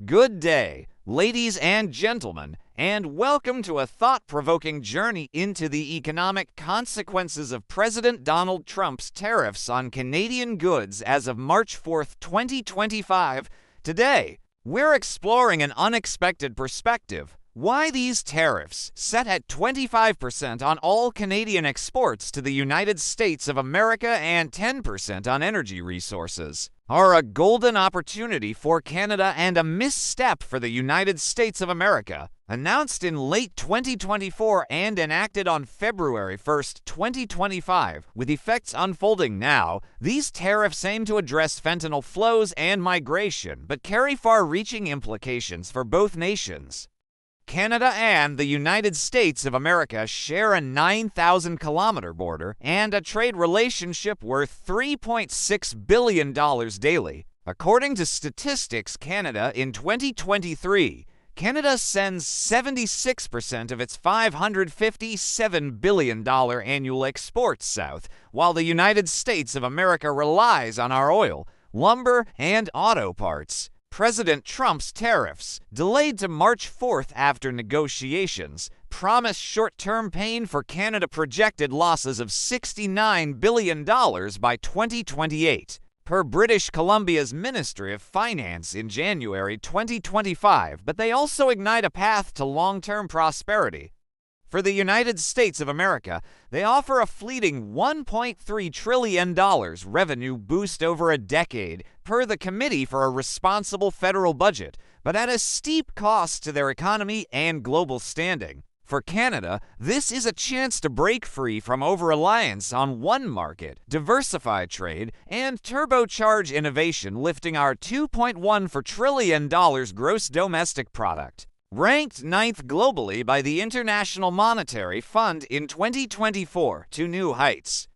Good day, ladies and gentlemen, and welcome to a thought-provoking journey into the economic consequences of President Donald Trump's tariffs on Canadian goods as of March 4th, 2025. Today, we're exploring an unexpected perspective: why these tariffs, set at 25% on all Canadian exports to the United States of America and 10% on energy resources, are a golden opportunity for Canada and a misstep for the United States of America. Announced in late 2024 and enacted on February 1st, 2025, with effects unfolding now, these tariffs aim to address fentanyl flows and migration, but carry far-reaching implications for both nations. Canada and the United States of America share a 9,000-kilometer border and a trade relationship worth $3.6 billion daily. According to Statistics Canada in 2023, Canada sends 76% of its $557 billion annual exports south, while the United States of America relies on our oil, lumber, and auto parts. President Trump's tariffs, delayed to March 4th after negotiations, promise short-term pain for Canada, projected losses of $69 billion by 2028, per British Columbia's Ministry of Finance in January 2025, but they also ignite a path to long-term prosperity. For the United States of America, they offer a fleeting $1.3 trillion revenue boost over a decade, per the Committee for a Responsible Federal Budget, but at a steep cost to their economy and global standing. For Canada, this is a chance to break free from over-reliance on one market, diversify trade, and turbocharge innovation, lifting our $2.1 trillion gross domestic product. Ranked 9th globally by the International Monetary Fund in 2024, to new heights.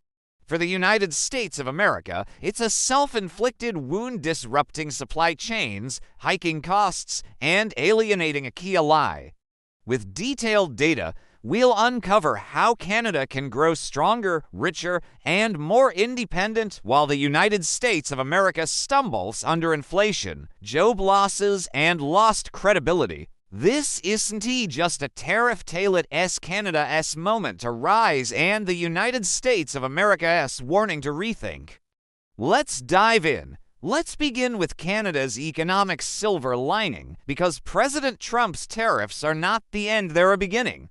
For the United States of America, it's a self-inflicted wound, disrupting supply chains, hiking costs, and alienating a key ally. With detailed data, we'll uncover how Canada can grow stronger, richer, and more independent, while the United States of America stumbles under inflation, job losses, and lost credibility. This isn't just a tariff tale, it's Canada's moment to rise and the United States of America's warning to rethink. Let's dive in. Let's begin with Canada's economic silver lining, because President Trump's tariffs are not the end, they're a beginning.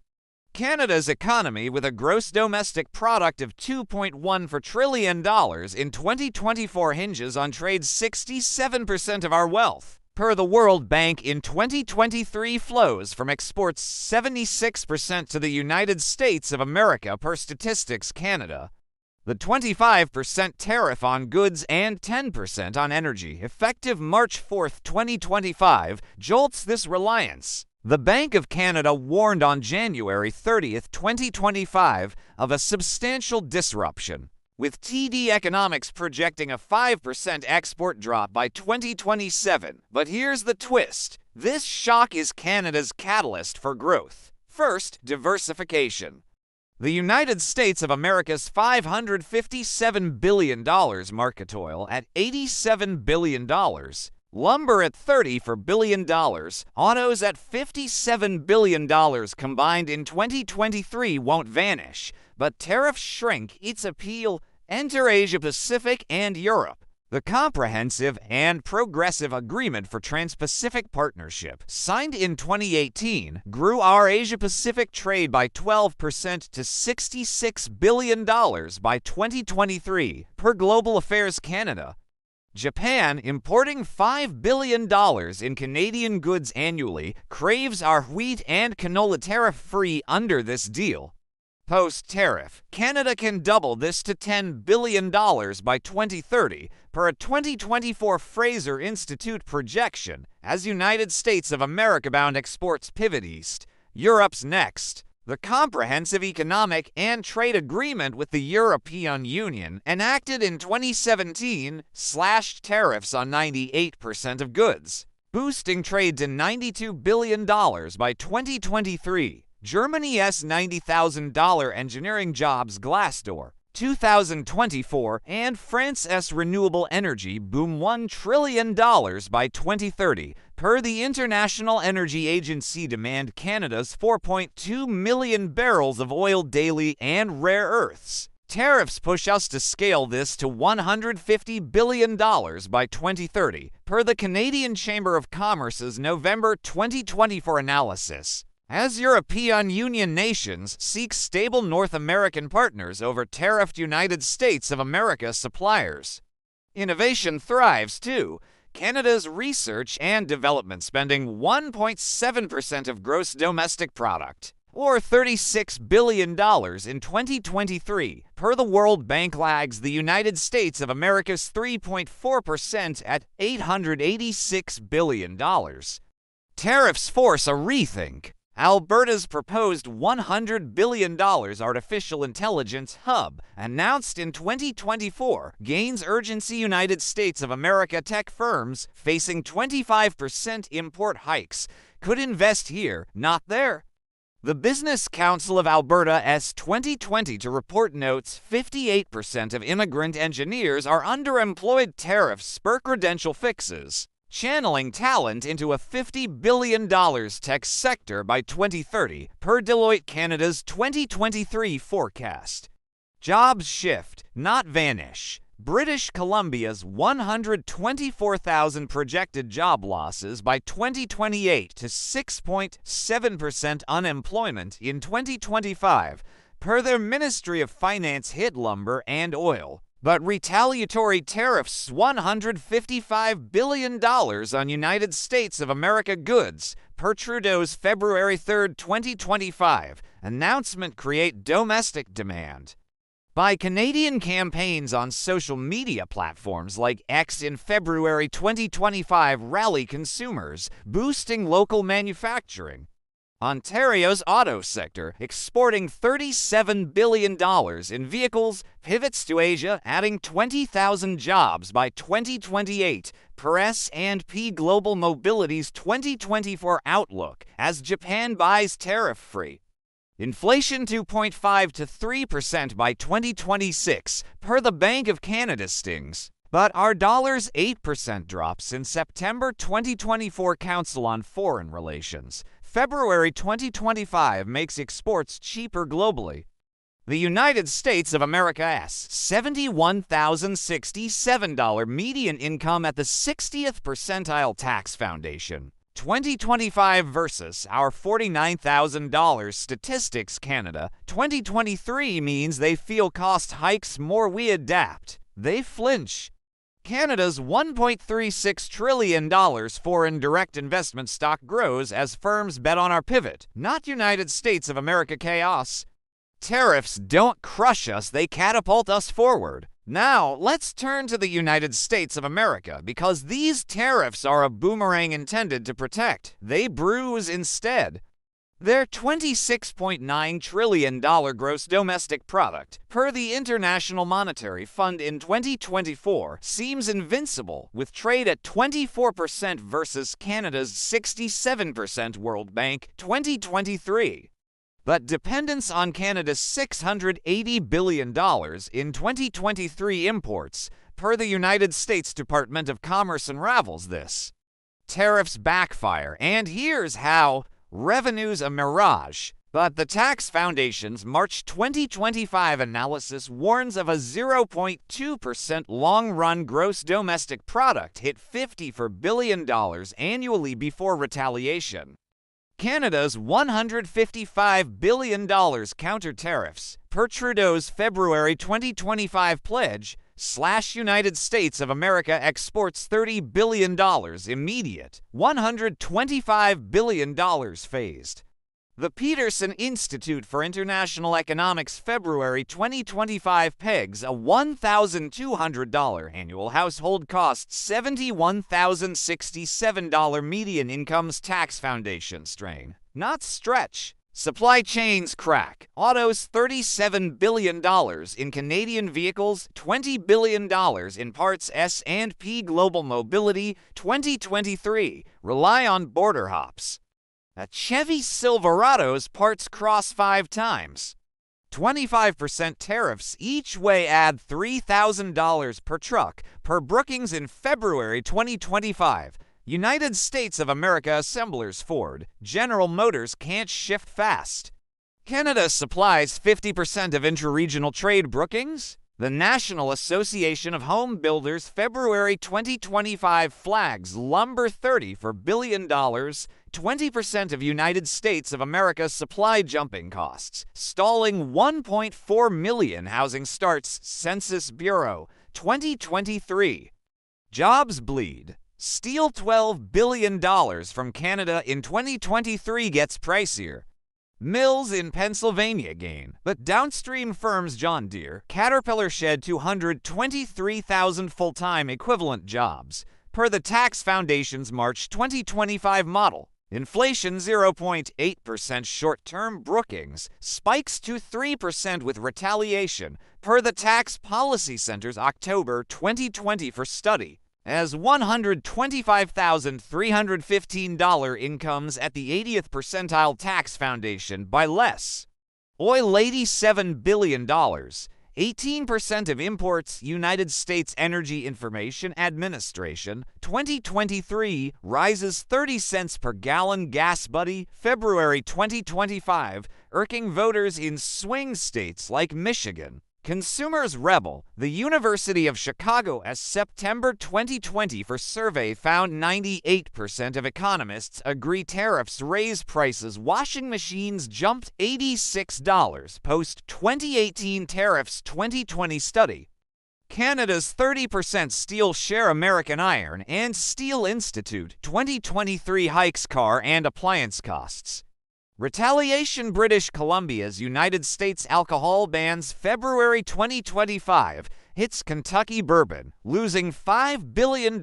Canada's economy, with a gross domestic product of $2.1 trillion in 2024, hinges on trade. 67% of our wealth, per the World Bank in 2023, flows from exports, 76% to the United States of America, per Statistics Canada. The 25% tariff on goods and 10% on energy, effective March 4th, 2025, jolts this reliance. The Bank of Canada warned on January 30th, 2025, of a substantial disruption, with TD Economics projecting a 5% export drop by 2027. But here's the twist: this shock is Canada's catalyst for growth. First, diversification. The United States of America's $557 billion market oil at $87 billion, lumber at $34 billion, autos at $57 billion combined in 2023 won't vanish, but tariffs shrink its appeal. Enter Asia-Pacific and Europe. The Comprehensive and Progressive Agreement for Trans-Pacific Partnership, signed in 2018, grew our Asia-Pacific trade by 12% to $66 billion by 2023, per Global Affairs Canada. Japan, importing $5 billion in Canadian goods annually, craves our wheat and canola tariff-free under this deal. Post-tariff, Canada can double this to $10 billion by 2030, per a 2024 Fraser Institute projection, as United States of America-bound exports pivot east. Europe's next. The Comprehensive Economic and Trade Agreement with the European Union, enacted in 2017, slashed tariffs on 98% of goods, boosting trade to $92 billion by 2023. Germany's $90,000 engineering jobs Glassdoor, 2024, and France's renewable energy boom $1 trillion by 2030, Per the International Energy Agency, demand Canada's 4.2 million barrels of oil daily and rare earths. Tariffs push us to scale this to $150 billion by 2030, per the Canadian Chamber of Commerce's November 2024 analysis. As European Union nations seek stable North American partners over tariffed United States of America suppliers. Innovation thrives, too. Canada's research and development spending 1.7% of gross domestic product, or $36 billion in 2023, per the World Bank, lags the United States of America's 3.4% at $886 billion. Tariffs force a rethink. Alberta's proposed $100 billion artificial intelligence hub, announced in 2024, gains urgency. United States of America tech firms facing 25% import hikes could invest here, not there. The Business Council of Alberta's 2020 report notes 58% of immigrant engineers are underemployed. Tariffs spur credential fixes, channeling talent into a $50 billion tech sector by 2030, per Deloitte Canada's 2023 forecast. Jobs shift, not vanish. British Columbia's 124,000 projected job losses by 2028 to 6.7% unemployment in 2025, per their Ministry of Finance, hit lumber and oil. But retaliatory tariffs $155 billion on United States of America goods, per Trudeau's February 3, 2025, announcement, create domestic demand. By Canadian campaigns on social media platforms like X in February 2025 rally consumers, boosting local manufacturing. Ontario's auto sector, exporting $37 billion in vehicles, pivots to Asia, adding 20,000 jobs by 2028, per S&P Global Mobility's 2024 outlook, as Japan buys tariff-free. Inflation 2.5 to 3% by 2026, per the Bank of Canada stings. But our dollar's 8% drop since September 2024 Council on Foreign Relations. February 2025 makes exports cheaper globally. The United States of America's $71,067 median income at the 60th percentile tax foundation. 2025 versus our $49,000 Statistics Canada. 2023 means they feel cost hikes more, we adapt. They flinch. Canada's $1.36 trillion foreign direct investment stock grows as firms bet on our pivot, not United States of America chaos. Tariffs don't crush us, they catapult us forward. Now, let's turn to the United States of America, because these tariffs are a boomerang intended to protect. They bruise instead. Their $26.9 trillion gross domestic product, per the International Monetary Fund in 2024, seems invincible, with trade at 24% versus Canada's 67%, World Bank 2023. But dependence on Canada's $680 billion in 2023 imports, per the United States Department of Commerce, unravels this. Tariffs backfire, and here's how. Revenue's a mirage, but the Tax Foundation's March 2025 analysis warns of a 0.2% long-run gross domestic product hit $54 billion annually before retaliation. Canada's $155 billion counter tariffs, per Trudeau's February 2025 pledge, slash United States of America exports $30 billion immediate, $125 billion phased. The Peterson Institute for International Economics February 2025 pegs a $1,200 annual household cost $71,067 median incomes tax foundation strain, not stretch. Supply chains crack. Autos $37 billion in Canadian vehicles, $20 billion in parts. S&P Global Mobility 2023 rely on border hops. A Chevy Silverado's parts cross 5 times. 25% tariffs each way add $3,000 per truck, per Brookings in February 2025. United States of America assemblers Ford, General Motors can't shift fast. Canada supplies 50% of intra-regional trade. Brookings? The National Association of Home Builders February 2025 flags lumber 30 for billion dollars, 20% of United States of America supply jumping costs, stalling 1.4 million housing starts. Census Bureau, 2023. Jobs bleed. Steal $12 billion from Canada in 2023 gets pricier. Mills in Pennsylvania gain, but downstream firms John Deere, Caterpillar shed 223,000 full-time equivalent jobs, per the Tax Foundation's March 2025 model. Inflation 0.8% short-term. Brookings spikes to 3% with retaliation, per the Tax Policy Center's October 2020 study, as $125,315 incomes at the 80th percentile tax foundation by less. Oil $87 billion, 18% of imports. United States Energy Information Administration, 2023 rises 30 cents per gallon. Gas buddy, February 2025, irking voters in swing states like Michigan. Consumers rebel. The University of Chicago's September 2020 survey found 98% of economists agree tariffs raise prices. Washing machines jumped $86 post 2018 Tariffs 2020 study. Canada's 30% steel share. American Iron and Steel Institute 2023 hikes car and appliance costs. Retaliation. British Columbia's United States alcohol bans February 2025 hits Kentucky bourbon, losing $5 billion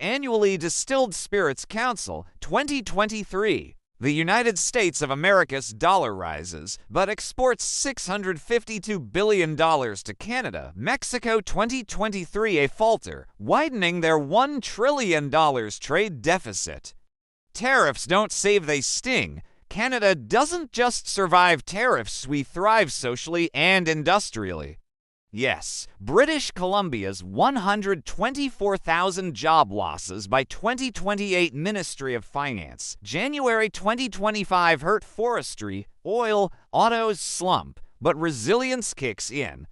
annually. Distilled Spirits Council, 2023. The United States of America's dollar rises, but exports $652 billion to Canada. Mexico 2023 a falter, widening their $1 trillion trade deficit. Tariffs don't save, they sting. Canada doesn't just survive tariffs, we thrive socially and industrially. Yes, British Columbia's 124,000 job losses by 2028. Ministry of Finance, January 2025 hurt forestry, oil, autos slump, but resilience kicks in.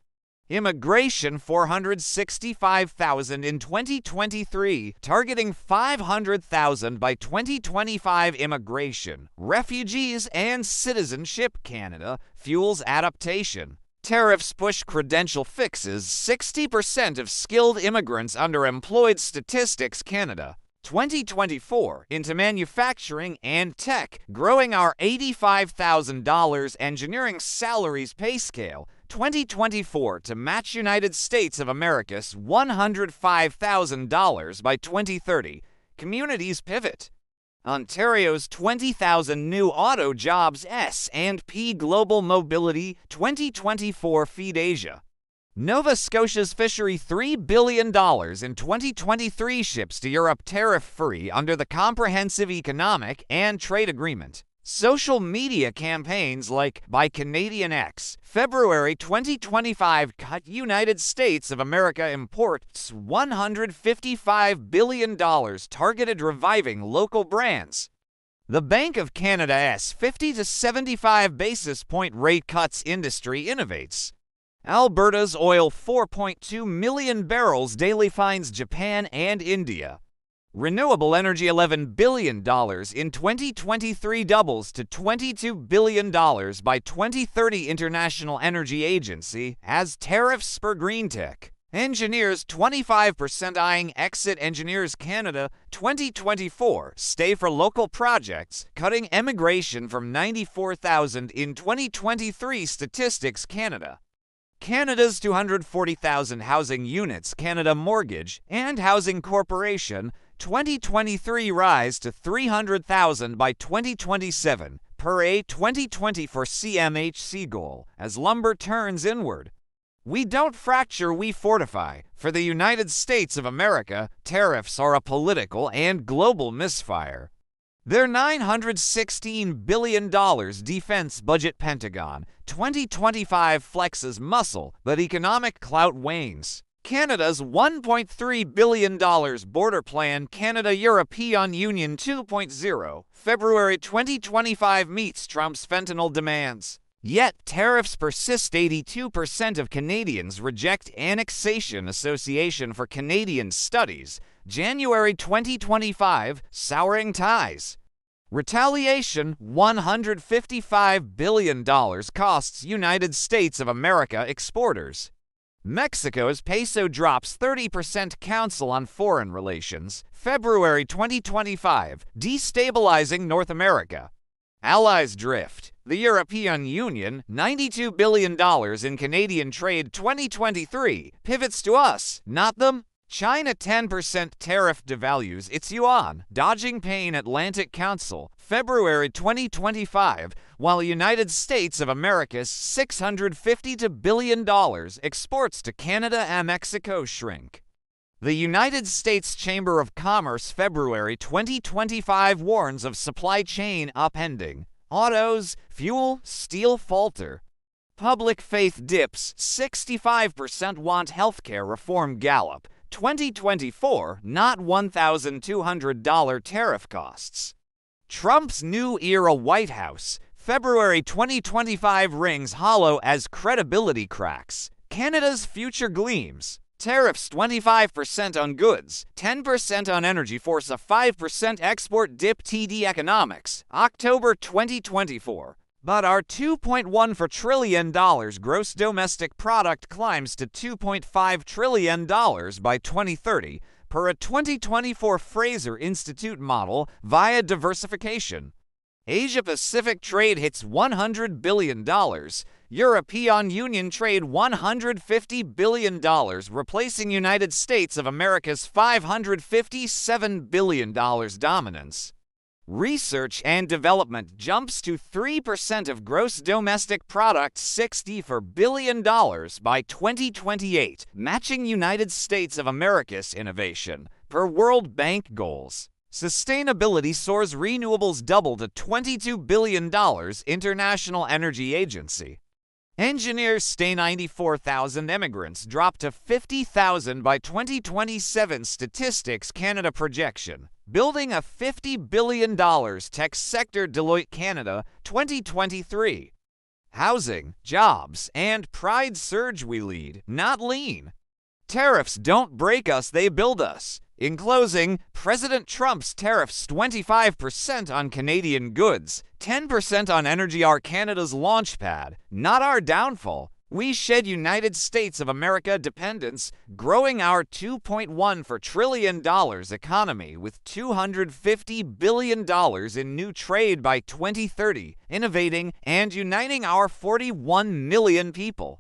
Immigration 465,000 in 2023, targeting 500,000 by 2025. Immigration, refugees, and citizenship. Canada fuels adaptation. Tariffs push credential fixes. 60% of skilled immigrants underemployed. Statistics Canada, 2024 into manufacturing and tech, growing our $85,000 engineering salaries pay scale. 2024 to match United States of America's $105,000 by 2030. Communities pivot. Ontario's 20,000 new auto jobs. S&P Global Mobility 2024 feed Asia. Nova Scotia's fishery $3 billion in 2023 ships to Europe tariff-free under the Comprehensive Economic and Trade Agreement. Social media campaigns like by Canadian X, February 2025 cut United States of America imports $155 billion targeted reviving local brands. The Bank of Canada's 50 to 75 basis point rate cuts. Industry innovates. Alberta's oil 4.2 million barrels daily finds Japan and India. Renewable energy $11 billion in 2023 doubles to $22 billion by 2030. International Energy Agency as tariffs spur green tech. Engineers 25% eyeing exit. Engineers Canada 2024 stay for local projects, cutting emigration from 94,000 in 2023. Statistics Canada. Canada's 240,000 housing units. Canada Mortgage and Housing Corporation 2023 rise to 300,000 by 2027, per a 2024 CMHC goal, as lumber turns inward. We don't fracture, we fortify. For the United States of America, tariffs are a political and global misfire. Their $916 billion defense budget. Pentagon 2025 flexes muscle, but economic clout wanes. Canada's $1.3 billion border plan, Canada-European Union 2.0, February 2025 meets Trump's fentanyl demands. Yet tariffs persist. 82% of Canadians reject Annexation Association for Canadian Studies, January 2025, souring ties. Retaliation, $155 billion costs United States of America exporters. Mexico's peso drops 30%. Council on Foreign Relations, February 2025, destabilizing North America. Allies drift. The European Union, $92 billion in Canadian trade 2023, pivots to us, not them. China 10% tariff devalues its yuan, dodging pain. Atlantic Council, February 2025, while United States of America's $652 billion exports to Canada and Mexico shrink. The United States Chamber of Commerce, February 2025, warns of supply chain upending. Autos, fuel, steel falter. Public faith dips. 65% want healthcare reform. Gallup, 2024, not $1,200 tariff costs. Trump's new era White House, February 2025, rings hollow as credibility cracks. Canada's future gleams. Tariffs 25% on goods, 10% on energy force a 5% export dip. TD Economics, October 2024. But our $2.14 trillion gross domestic product climbs to $2.5 trillion by 2030, per a 2024 Fraser Institute model, via diversification. Asia-Pacific trade hits $100 billion. European Union trade $150 billion, replacing United States of America's $557 billion dominance. Research and development jumps to 3% of gross domestic product, $64 billion by 2028, matching United States of America's innovation, per World Bank goals. Sustainability soars. Renewables double to $22 billion, International Energy Agency. Engineers stay. 94,000 immigrants drop to 50,000 by 2027, Statistics Canada projection. Building a $50 billion tech sector. Deloitte Canada, 2023. Housing, jobs, and pride surge. We lead, not lean. Tariffs don't break us, they build us. In closing, President Trump's tariffs 25% on Canadian goods, 10% on energy are Canada's launchpad, not our downfall. We shed United States of America dependence, growing our $2.14 trillion economy with $250 billion in new trade by 2030, innovating and uniting our 41 million people.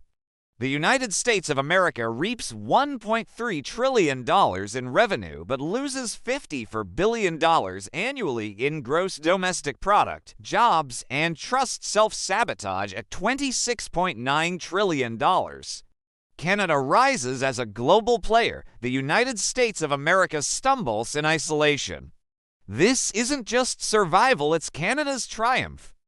The United States of America reaps $1.3 trillion in revenue but loses $54 billion annually in gross domestic product, jobs, and trust. Self-sabotage at $26.9 trillion. Canada rises as a global player. The United States of America stumbles in isolation. This isn't just survival, it's Canada's triumph.